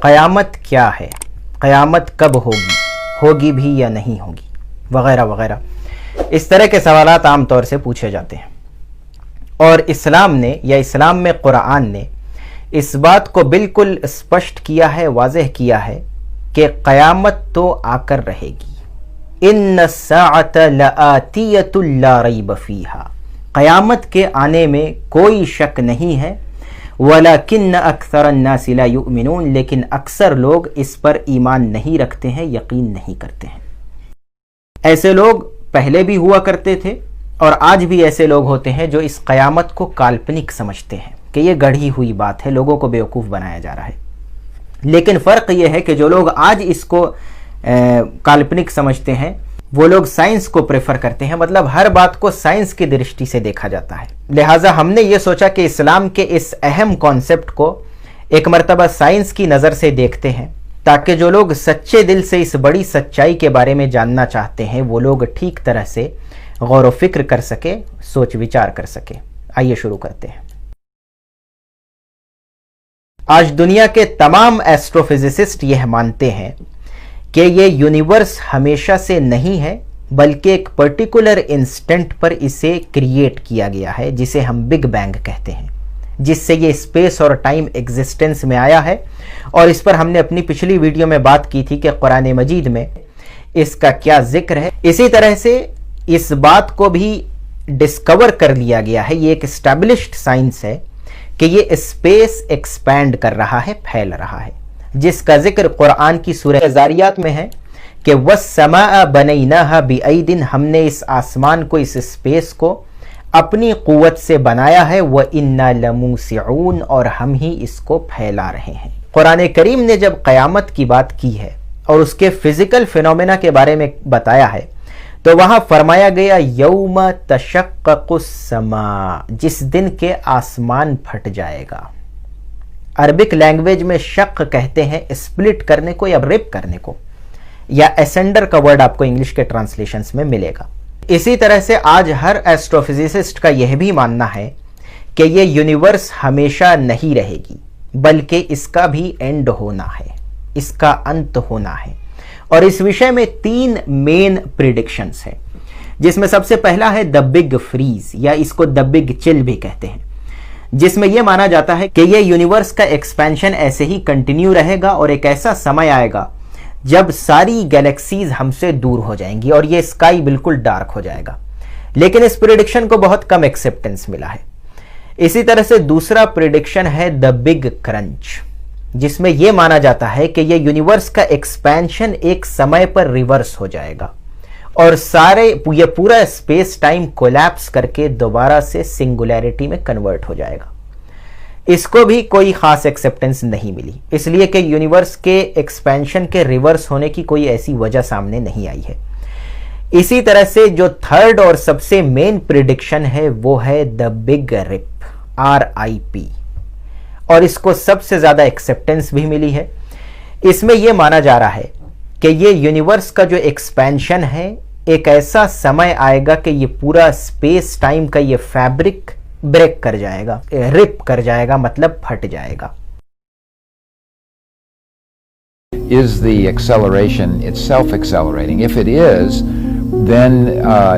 قیامت کیا ہے, قیامت کب ہوگی, ہوگی بھی یا نہیں ہوگی, وغیرہ وغیرہ. اس طرح کے سوالات عام طور سے پوچھے جاتے ہیں, اور اسلام نے یا اسلام میں قرآن نے اس بات کو بالکل اسپشٹ کیا ہے, واضح کیا ہے کہ قیامت تو آ کر رہے گی. ان الساعۃ لآتیۃ لا ریب فیہا, قیامت کے آنے میں کوئی شک نہیں ہے. ولیکن اکثر الناس لا یؤمنون, لیکن اکثر لوگ اس پر ایمان نہیں رکھتے ہیں, یقین نہیں کرتے ہیں. ایسے لوگ پہلے بھی ہوا کرتے تھے اور آج بھی ایسے لوگ ہوتے ہیں جو اس قیامت کو کالپنک سمجھتے ہیں کہ یہ گڑھی ہوئی بات ہے, لوگوں کو بیوقوف بنایا جا رہا ہے. لیکن فرق یہ ہے کہ جو لوگ آج اس کو کالپنک سمجھتے ہیں وہ لوگ سائنس کو پریفر کرتے ہیں, مطلب ہر بات کو سائنس کی درشٹی سے دیکھا جاتا ہے. لہٰذا ہم نے یہ سوچا کہ اسلام کے اس اہم کانسیپٹ کو ایک مرتبہ سائنس کی نظر سے دیکھتے ہیں, تاکہ جو لوگ سچے دل سے اس بڑی سچائی کے بارے میں جاننا چاہتے ہیں وہ لوگ ٹھیک طرح سے غور و فکر کر سکے, سوچ وچار کر سکے. آئیے شروع کرتے ہیں. آج دنیا کے تمام ایسٹرو فزسسٹ یہ مانتے ہیں کہ یہ یونیورس ہمیشہ سے نہیں ہے, بلکہ ایک پرٹیکولر انسٹنٹ پر اسے کریٹ کیا گیا ہے, جسے ہم بگ بینگ کہتے ہیں, جس سے یہ اسپیس اور ٹائم ایگزسٹنس میں آیا ہے. اور اس پر ہم نے اپنی پچھلی ویڈیو میں بات کی تھی کہ قرآن مجید میں اس کا کیا ذکر ہے. اسی طرح سے اس بات کو بھی ڈسکور کر لیا گیا ہے, یہ ایک اسٹیبلشڈ سائنس ہے کہ یہ اسپیس ایکسپینڈ کر رہا ہے, پھیل رہا ہے, جس کا ذکر قرآن کی سورہ زاریات میں ہے کہ وَالسَّمَاءَ بَنَيْنَاهَا بِأَيْدٍ, ہم نے اس آسمان کو, اس اسپیس کو اپنی قوت سے بنایا ہے. وَإِنَّا لَمُوسِعُونَ, اور ہم ہی اس کو پھیلا رہے ہیں. قرآن کریم نے جب قیامت کی بات کی ہے اور اس کے فزیکل فینومینا کے بارے میں بتایا ہے تو وہاں فرمایا گیا یوم تشقق السماء, جس دن کے آسمان پھٹ جائے گا. عربک لینگویج میں شق کہتے ہیں اسپلٹ کرنے کو یا رپ کرنے کو, یا اسینڈر کا ورڈ آپ کو انگلش کے ٹرانسلیشنز میں ملے گا. اسی طرح سے آج ہر ایسٹرو فزسسٹ کا یہ بھی ماننا ہے کہ یہ یونیورس ہمیشہ نہیں رہے گی, بلکہ اس کا بھی اینڈ ہونا ہے, اس کا انت ہونا ہے. اور اس وشے میں 3 مین پریڈکشنز ہیں, جس میں سب سے پہلا ہے دا بگ فریز, یا اس کو دا بگ چل بھی کہتے ہیں, جس میں یہ مانا جاتا ہے کہ یہ یونیورس کا ایکسپینشن ایسے ہی کنٹینیو رہے گا اور ایک ایسا سمے آئے گا جب ساری گیلیکسیز ہم سے دور ہو جائیں گی اور یہ اسکائی بالکل ڈارک ہو جائے گا. لیکن اس پریڈکشن کو بہت کم ایکسیپٹنس ملا ہے. اسی طرح سے دوسرا پریڈکشن ہے دا بگ کرنچ, جس میں یہ مانا جاتا ہے کہ یہ یونیورس کا ایکسپینشن ایک سمے پر ریورس ہو جائے گا اور یہ پورا اسپیس ٹائم کولیپس کر کے دوبارہ سے سنگولیرٹی میں کنورٹ ہو جائے گا. اس کو بھی کوئی خاص ایکسیپٹنس نہیں ملی, اس لیے کہ یونیورس کے ایکسپینشن کے ریورس ہونے کی کوئی ایسی وجہ سامنے نہیں آئی ہے. اسی طرح سے جو تھرڈ اور سب سے مین پریڈکشن ہے وہ ہے دا بگ رپ, RIP, اور اس کو سب سے زیادہ ایکسیپٹنس بھی ملی ہے. اس میں یہ مانا جا رہا ہے کہ یہ یونیورس کا جو ایکسپینشن ہے ایک ایسا سمے آئے گا کہ یہ پورا اسپیس ٹائم کا یہ فیبرک بریک کر جائے گا, رپ کر جائے گا, مطلب پھٹ جائے گا. Is the acceleration itself accelerating? If it is, then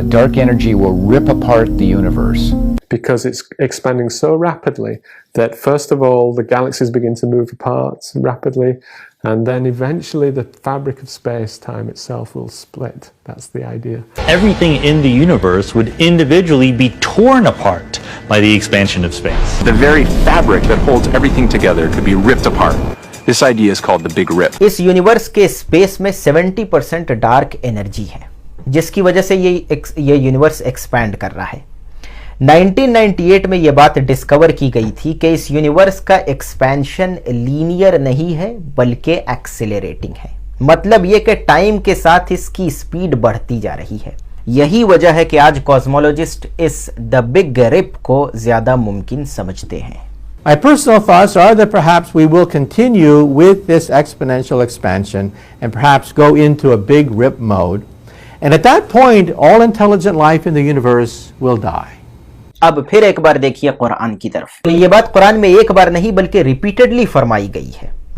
dark energy will rip apart the universe. Because it's expanding so rapidly that first of all the galaxies begin to move apart rapidly, and then eventually the fabric of space-time itself will split. That's the idea. Everything in the universe would individually be torn apart by the expansion of space. The very fabric that holds everything together could be ripped apart. This idea is called the Big Rip. اس universe کے space میں 70% dark energy ہے, جس کی وجہ سے یہ universe expand کر رہا ہے. 1998 میں یہ بات ڈسکور کی گئی تھی کہ اس یونیورس کا ایکسپینشن لینئر نہیں ہے بلکہ ایکسیلریٹنگ ہے, مطلب یہ کہ ٹائم کے ساتھ اس کی سپیڈ بڑھتی جا رہی ہے. یہی وجہ ہے کہ آج کاسمولوجسٹ اس دا بگ رپ کو زیادہ ممکن سمجھتے ہیں. My personal thoughts are that perhaps we will continue with this exponential expansion and perhaps go into a big rip mode. And at that point, all intelligent life in the universe will die. اب پھر ایک بار دیکھیے قرآن کی طرف. تو یہ بات قرآن میں ایک بار نہیں بلکہ ریپیٹڈلی فرمائی گئی ہے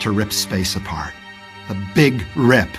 To rip space apart. A big rip.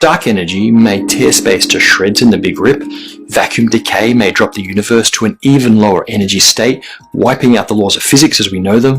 Dark energy may tear space to shreds in the Big Rip. Vacuum decay may drop the universe to an even lower energy state, wiping out the laws of physics as we know them.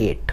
8,